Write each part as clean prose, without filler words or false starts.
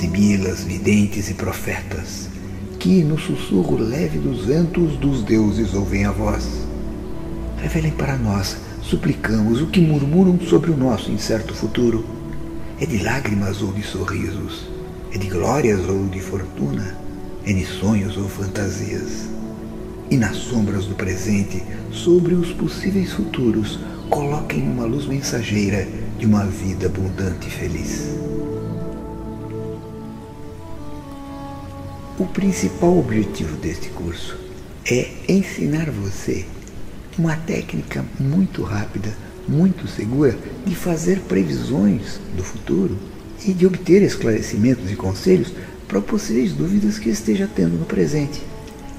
sibilas, videntes e profetas, que no sussurro leve dos ventos dos deuses ouvem a voz. Revelem para nós, suplicamos, o que murmuram sobre o nosso incerto futuro. É de lágrimas ou de sorrisos? É de glórias ou de fortuna? É de sonhos ou fantasias? E nas sombras do presente, sobre os possíveis futuros, coloquem uma luz mensageira de uma vida abundante e feliz. O principal objetivo deste curso é ensinar você uma técnica muito rápida, muito segura de fazer previsões do futuro e de obter esclarecimentos e conselhos para possíveis dúvidas que esteja tendo no presente.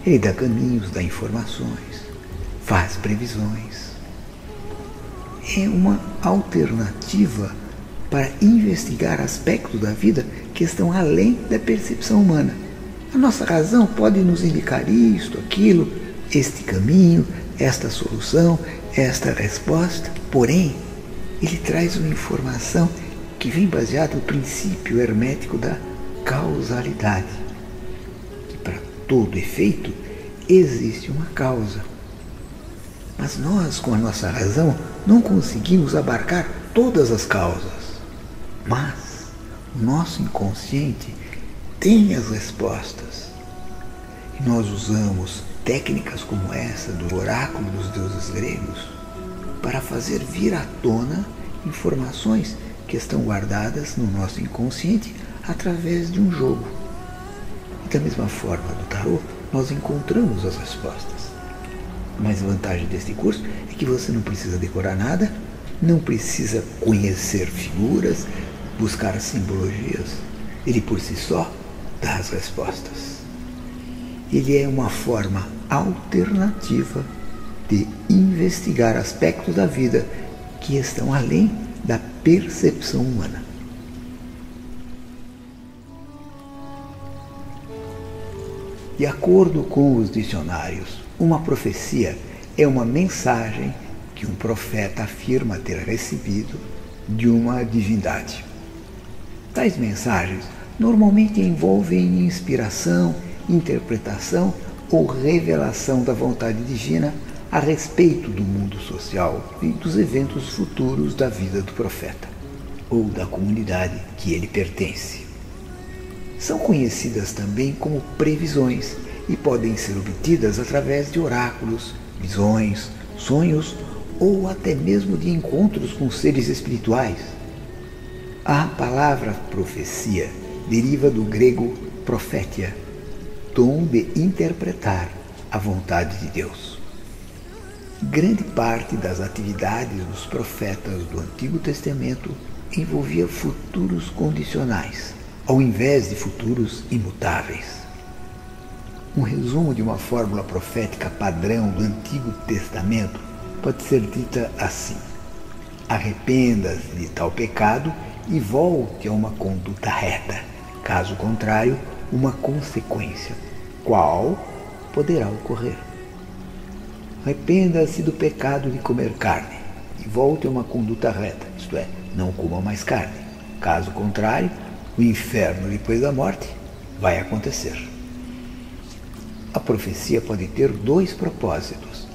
Ele dá caminhos, dá informações, faz previsões. É uma alternativa para investigar aspectos da vida que estão além da percepção humana. A nossa razão pode nos indicar isto, aquilo, este caminho, esta solução, esta resposta. Porém, ele traz uma informação que vem baseada no princípio hermético da causalidade. Que para todo efeito existe uma causa. Mas nós, com a nossa razão, não conseguimos abarcar todas as causas. Mas o nosso inconsciente tem as respostas. E nós usamos técnicas como essa do oráculo dos deuses gregos para fazer vir à tona informações que estão guardadas no nosso inconsciente através de um jogo. E da mesma forma do tarô, nós encontramos as respostas. Mas a vantagem deste curso é que você não precisa decorar nada, não precisa conhecer figuras, buscar simbologias. Ele por si só dá as respostas. Ele é uma forma alternativa de investigar aspectos da vida que estão além da percepção humana. De acordo com os dicionários, uma profecia é uma mensagem que um profeta afirma ter recebido de uma divindade. Tais mensagens normalmente envolvem inspiração, interpretação ou revelação da vontade divina a respeito do mundo social e dos eventos futuros da vida do profeta ou da comunidade que ele pertence. São conhecidas também como previsões e podem ser obtidas através de oráculos, visões, sonhos ou até mesmo de encontros com seres espirituais. A palavra profecia deriva do grego profetia, dom de interpretar a vontade de Deus. Grande parte das atividades dos profetas do Antigo Testamento envolvia futuros condicionais, ao invés de futuros imutáveis. Um resumo de uma fórmula profética padrão do Antigo Testamento pode ser dita assim: arrependa-se de tal pecado e volte a uma conduta reta. Caso contrário, uma consequência, qual poderá ocorrer. Arrependa-se do pecado de comer carne e volte a uma conduta reta, isto é, não coma mais carne. Caso contrário, o inferno depois da morte vai acontecer. A profecia pode ter dois propósitos: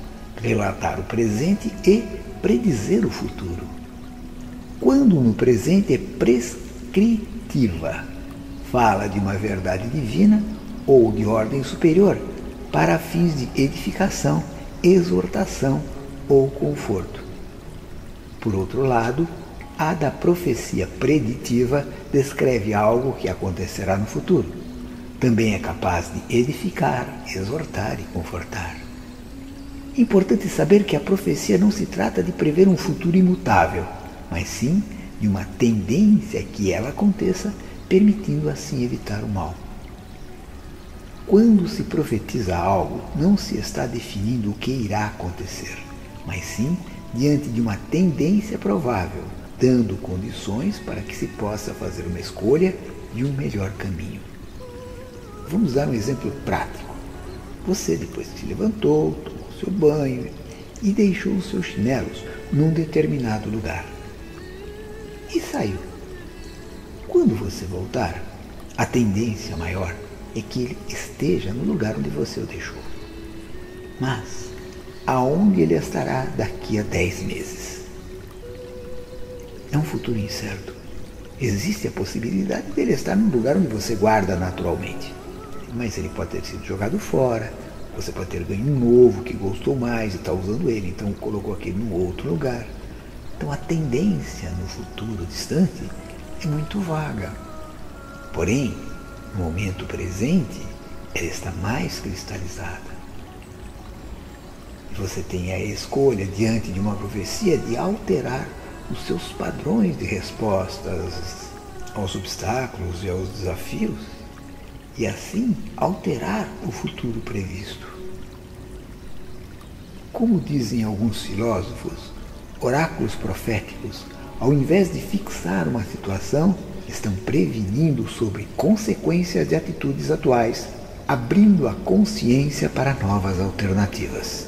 relatar o presente e predizer o futuro. Quando no presente é prescritiva, fala de uma verdade divina ou de ordem superior para fins de edificação, exortação ou conforto. Por outro lado, a da profecia preditiva descreve algo que acontecerá no futuro. Também é capaz de edificar, exortar e confortar. É importante saber que a profecia não se trata de prever um futuro imutável, mas sim de uma tendência que ela aconteça, permitindo assim evitar o mal. Quando se profetiza algo, não se está definindo o que irá acontecer, mas sim diante de uma tendência provável, dando condições para que se possa fazer uma escolha de um melhor caminho. Vamos dar um exemplo prático. Você, depois que se levantou, tomou seu banho e deixou os seus chinelos num determinado lugar. E saiu. Quando você voltar, A tendência maior é que ele esteja no lugar onde você o deixou. Mas aonde ele estará daqui a 10 meses? É um futuro incerto. Existe a possibilidade dele estar no lugar onde você guarda naturalmente. Mas ele pode ter sido jogado fora, você pode ter ganho um novo que gostou mais e está usando ele, então colocou aquele num outro lugar. Então a tendência no futuro distante é muito vaga. Porém, no momento presente, ela está mais cristalizada. E você tem a escolha, diante de uma profecia, de alterar os seus padrões de respostas aos obstáculos e aos desafios, e assim alterar o futuro previsto. Como dizem alguns filósofos, oráculos proféticos, ao invés de fixar uma situação, estão prevenindo sobre consequências de atitudes atuais, abrindo a consciência para novas alternativas.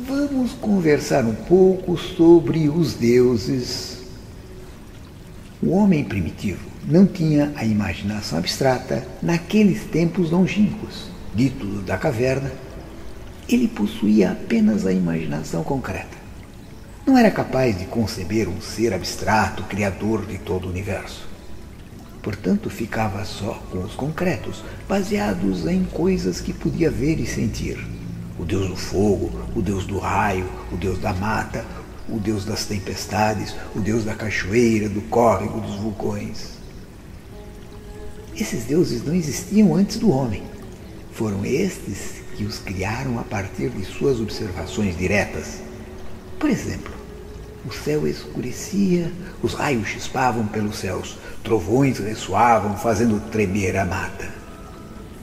Vamos conversar um pouco sobre os deuses. O homem primitivo não tinha a imaginação abstrata naqueles tempos longínquos. Dito da caverna, ele possuía apenas a imaginação concreta. Não era capaz de conceber um ser abstrato, criador de todo o universo. Portanto, ficava só com os concretos, baseados em coisas que podia ver e sentir. O deus do fogo, o deus do raio, o deus da mata, o deus das tempestades, o deus da cachoeira, do córrego, dos vulcões. Esses deuses não existiam antes do homem. Foram estes que os criaram a partir de suas observações diretas. Por exemplo, o céu escurecia, os raios chispavam pelos céus, trovões ressoavam, fazendo tremer a mata.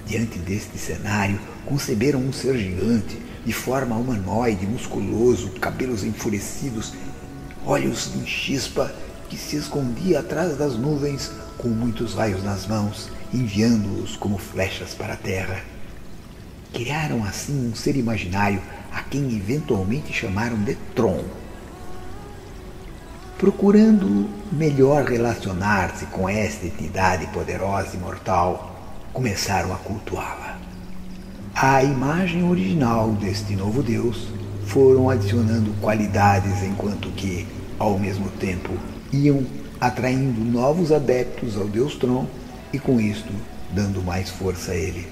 Diante deste cenário, conceberam um ser gigante, de forma humanoide, musculoso, cabelos enfurecidos, olhos em chispa, que se escondia atrás das nuvens, com muitos raios nas mãos, enviando-os como flechas para a terra. Criaram assim um ser imaginário, a quem eventualmente chamaram de Tron. Procurando melhor relacionar-se com esta entidade poderosa e mortal, começaram a cultuá-la. À imagem original deste novo Deus foram adicionando qualidades, enquanto que, ao mesmo tempo, iam atraindo novos adeptos ao Deus Tron e, com isto, dando mais força a ele.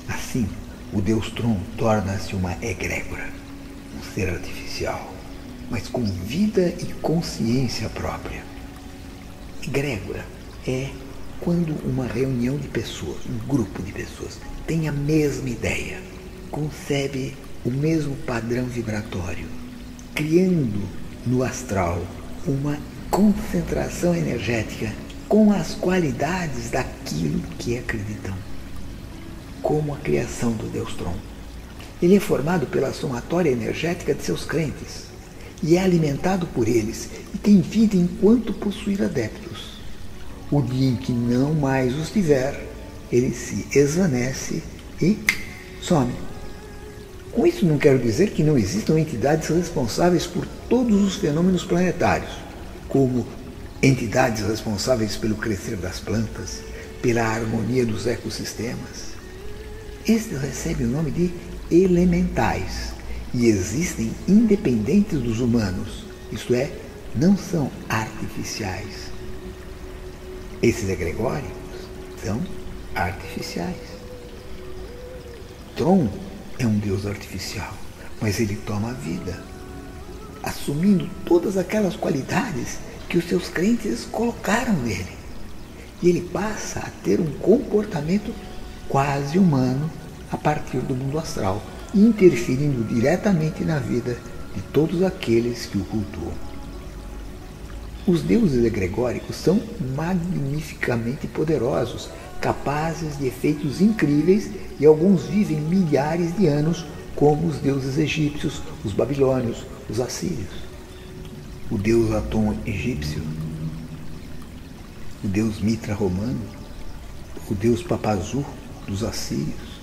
Assim, o Deus Tron torna-se uma egrégora, um ser artificial, mas com vida e consciência própria. Egrégora é quando uma reunião de pessoas, um grupo de pessoas, tem a mesma ideia, concebe o mesmo padrão vibratório, criando no astral uma concentração energética com as qualidades daquilo que acreditam, como a criação do Deus Tron. Ele é formado pela somatória energética de seus crentes e é alimentado por eles e tem vida enquanto possuir adeptos. O dia em que não mais os tiver, ele se esvanece e some. Com isso não quero dizer que não existam entidades responsáveis por todos os fenômenos planetários, como entidades responsáveis pelo crescer das plantas, pela harmonia dos ecossistemas. Estes recebem o nome de elementais e existem independentes dos humanos, isto é, não são artificiais. Esses egregóricos são artificiais. Tron é um deus artificial, mas ele toma a vida, assumindo todas aquelas qualidades que os seus crentes colocaram nele. E ele passa a ter um comportamento quase humano a partir do mundo astral, interferindo diretamente na vida de todos aqueles que o cultuam. Os deuses egregóricos são magnificamente poderosos, capazes de efeitos incríveis, e alguns vivem milhares de anos, como os deuses egípcios, os babilônios, os assírios. O deus Atum egípcio, o deus Mitra romano, o deus Papazu dos assírios.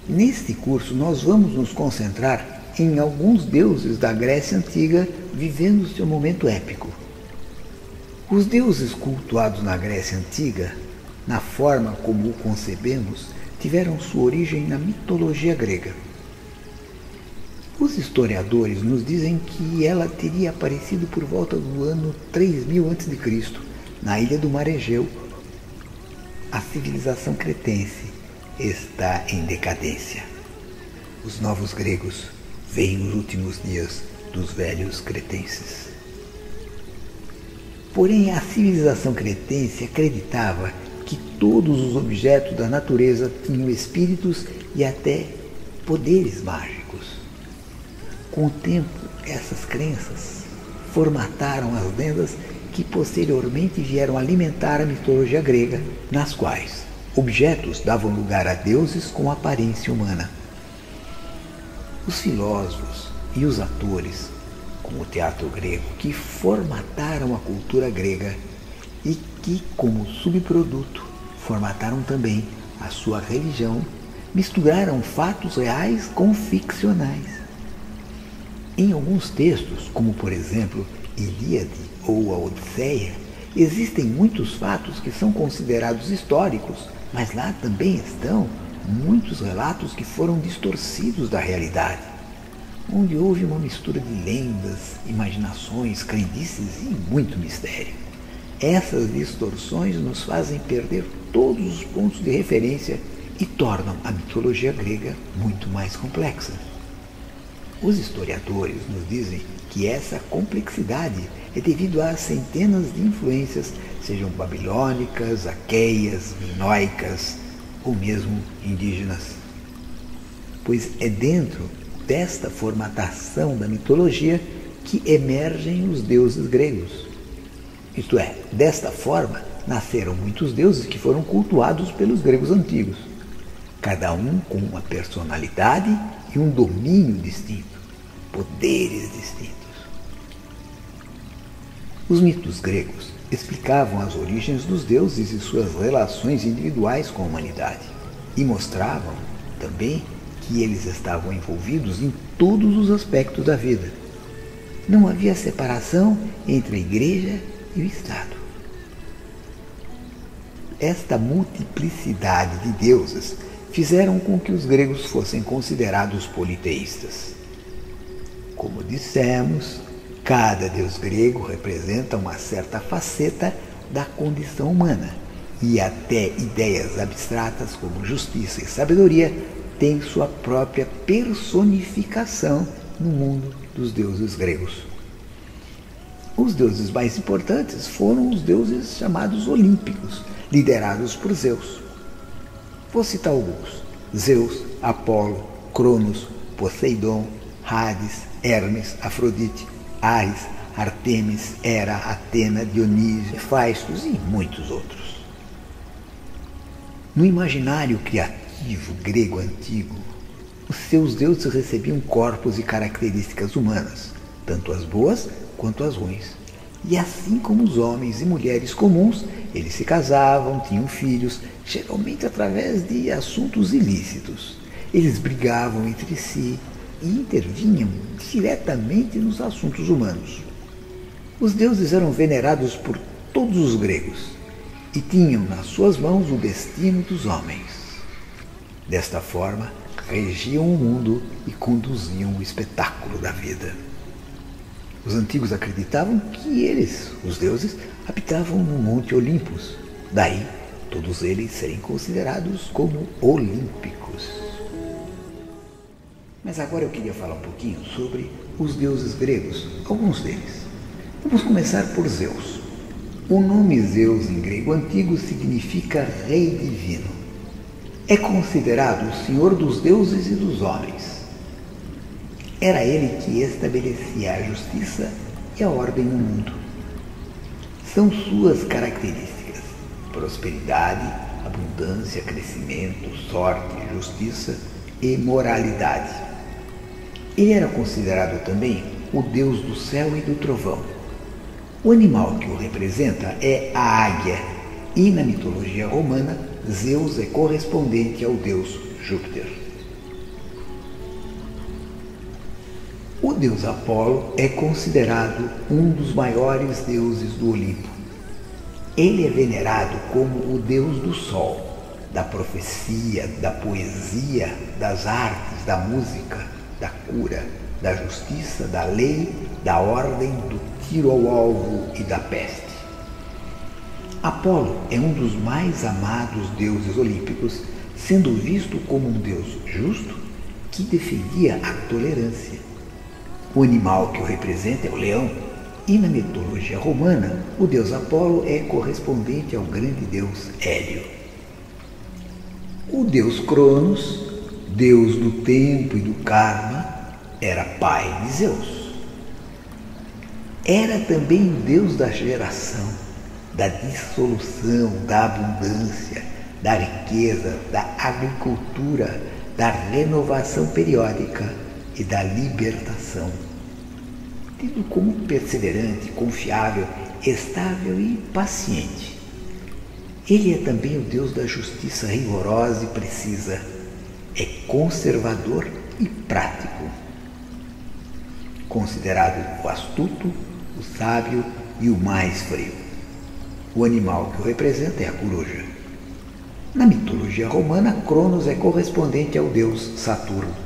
Neste curso nós vamos nos concentrar em alguns deuses da Grécia Antiga vivendo seu momento épico, Os deuses cultuados na Grécia Antiga, na forma como o concebemos, tiveram sua origem na mitologia grega. Os historiadores nos dizem que ela teria aparecido por volta do ano 3000 a.C., na ilha do Mar Egeu. A civilização cretense está em decadência. Os novos gregos veem os últimos dias dos velhos cretenses. Porém, a civilização cretense acreditava que todos os objetos da natureza tinham espíritos e até poderes mágicos. Com o tempo, essas crenças formataram as lendas que posteriormente vieram alimentar a mitologia grega, nas quais objetos davam lugar a deuses com aparência humana. Os filósofos e os atores, como o teatro grego, que formataram a cultura grega e que, como subproduto, formataram também a sua religião, misturaram fatos reais com ficcionais. Em alguns textos, como por exemplo Ilíade ou a Odisseia, existem muitos fatos que são considerados históricos, mas lá também estão muitos relatos que foram distorcidos da realidade, onde houve uma mistura de lendas, imaginações, crendices e muito mistério. Essas distorções nos fazem perder todos os pontos de referência e tornam a mitologia grega muito mais complexa. Os historiadores nos dizem que essa complexidade é devido às centenas de influências, sejam babilônicas, aqueias, minoicas ou mesmo indígenas. Pois é dentro desta formatação da mitologia que emergem os deuses gregos. Isto é, desta forma nasceram muitos deuses que foram cultuados pelos gregos antigos, cada um com uma personalidade e um domínio distinto, poderes distintos. Os mitos gregos explicavam as origens dos deuses e suas relações individuais com a humanidade, e mostravam também que eles estavam envolvidos em todos os aspectos da vida. Não havia separação entre a igreja e o Estado. Esta multiplicidade de deuses fizeram com que os gregos fossem considerados politeístas. Como dissemos, cada deus grego representa uma certa faceta da condição humana, e até ideias abstratas como justiça e sabedoria têm sua própria personificação no mundo dos deuses gregos. Os deuses mais importantes foram os deuses chamados olímpicos, liderados por Zeus. Vou citar alguns: Zeus, Apolo, Cronos, Poseidon, Hades, Hermes, Afrodite, Ares, Artemis, Hera, Atena, Dionísio, Hefáistos e muitos outros. No imaginário criativo grego antigo, os seus deuses recebiam corpos e características humanas, tanto as boas quanto as ruins. E assim como os homens e mulheres comuns, eles se casavam, tinham filhos, geralmente através de assuntos ilícitos. Eles brigavam entre si e intervinham diretamente nos assuntos humanos. Os deuses eram venerados por todos os gregos e tinham nas suas mãos o destino dos homens. Desta forma, regiam o mundo e conduziam o espetáculo da vida. Os antigos acreditavam que eles, os deuses, habitavam no Monte Olympus. Daí, todos eles serem considerados como olímpicos. Mas agora eu queria falar um pouquinho sobre os deuses gregos, alguns deles. Vamos começar por Zeus. O nome Zeus em grego antigo significa rei divino. É considerado o senhor dos deuses e dos homens. Era ele que estabelecia a justiça e a ordem no mundo. São suas características: prosperidade, abundância, crescimento, sorte, justiça e moralidade. Ele era considerado também o deus do céu e do trovão. O animal que o representa é a águia, e na mitologia romana, Zeus é correspondente ao deus Júpiter. O deus Apolo é considerado um dos maiores deuses do Olimpo. Ele é venerado como o deus do sol, da profecia, da poesia, das artes, da música, da cura, da justiça, da lei, da ordem, do tiro ao alvo e da peste. Apolo é um dos mais amados deuses olímpicos, sendo visto como um deus justo que defendia a tolerância. O animal que o representa é o leão, e na mitologia romana, o deus Apolo é correspondente ao grande deus Hélio. O deus Cronos, deus do tempo e do karma, era pai de Zeus. Era também o deus da geração, da dissolução, da abundância, da riqueza, da agricultura, da renovação periódica e da libertação. Tido como perseverante, confiável, estável e paciente. Ele é também o Deus da justiça rigorosa e precisa. É conservador e prático. Considerado o astuto, o sábio e o mais frio. O animal que o representa é a coruja. Na mitologia romana, Cronos é correspondente ao deus Saturno.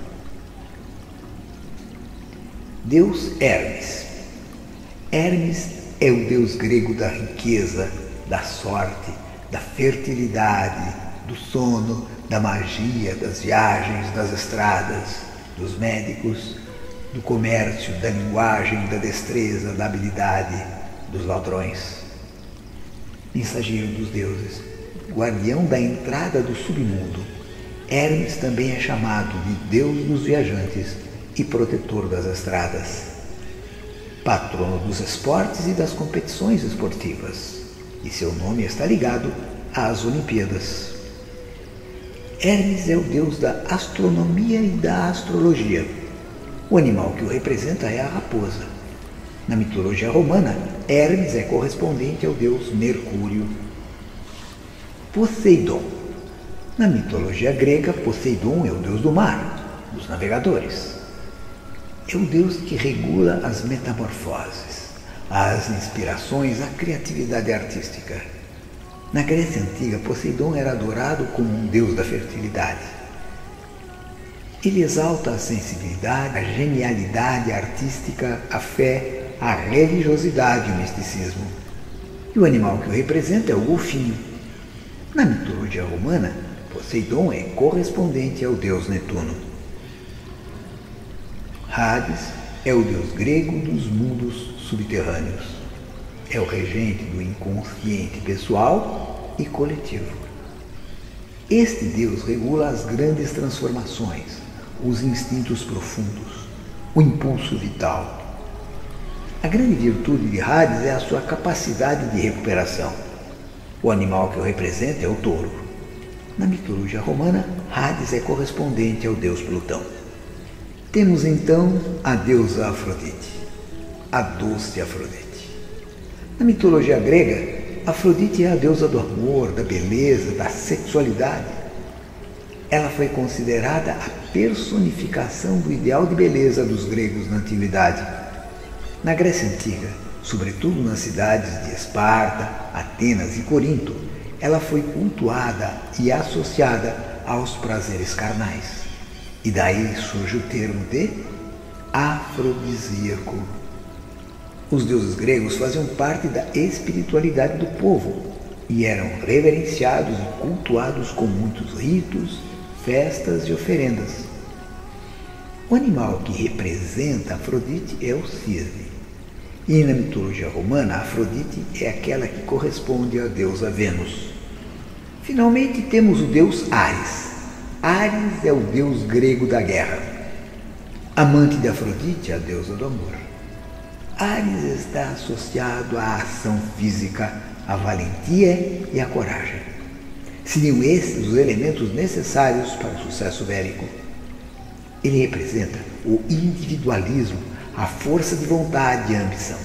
Deus Hermes. Hermes é o deus grego da riqueza, da sorte, da fertilidade, do sono, da magia, das viagens, das estradas, dos médicos, do comércio, da linguagem, da destreza, da habilidade, dos ladrões. Mensageiro dos deuses, guardião da entrada do submundo, Hermes também é chamado de Deus dos viajantes e protetor das estradas. Patrono dos esportes e das competições esportivas, e seu nome está ligado às Olimpíadas. Hermes é o deus da astronomia e da astrologia. O animal que o representa é a raposa. Na mitologia romana, Hermes é correspondente ao deus Mercúrio. Poseidon. Na mitologia grega, Poseidon é o deus do mar, dos navegadores. É o deus que regula as metamorfoses, as inspirações, a criatividade artística. Na Grécia Antiga, Poseidon era adorado como um deus da fertilidade. Ele exalta a sensibilidade, a genialidade artística, a fé, a religiosidade e o misticismo. E o animal que o representa é o golfinho. Na mitologia romana, Poseidon é correspondente ao deus Netuno. Hades é o deus grego dos mundos subterrâneos. É o regente do inconsciente pessoal e coletivo. Este deus regula as grandes transformações, os instintos profundos, o impulso vital. A grande virtude de Hades é a sua capacidade de recuperação. O animal que o representa é o touro. Na mitologia romana, Hades é correspondente ao deus Plutão. Temos então a deusa Afrodite, a doce Afrodite. Na mitologia grega, Afrodite é a deusa do amor, da beleza, da sexualidade. Ela foi considerada a personificação do ideal de beleza dos gregos na antiguidade. Na Grécia Antiga, sobretudo nas cidades de Esparta, Atenas e Corinto, ela foi cultuada e associada aos prazeres carnais. E daí surge o termo de afrodisíaco. Os deuses gregos faziam parte da espiritualidade do povo e eram reverenciados e cultuados com muitos ritos, festas e oferendas. O animal que representa Afrodite é o cisne. E na mitologia romana, Afrodite é aquela que corresponde à deusa Vênus. Finalmente temos o deus Ares. Ares é o deus grego da guerra. Amante de Afrodite, a deusa do amor. Ares está associado à ação física, à valentia e à coragem. Seriam esses os elementos necessários para o sucesso bélico. Ele representa o individualismo, a força de vontade e a ambição.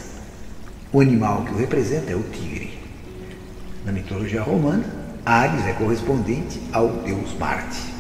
O animal que o representa é o tigre. Na mitologia romana, Ares é correspondente ao deus Marte.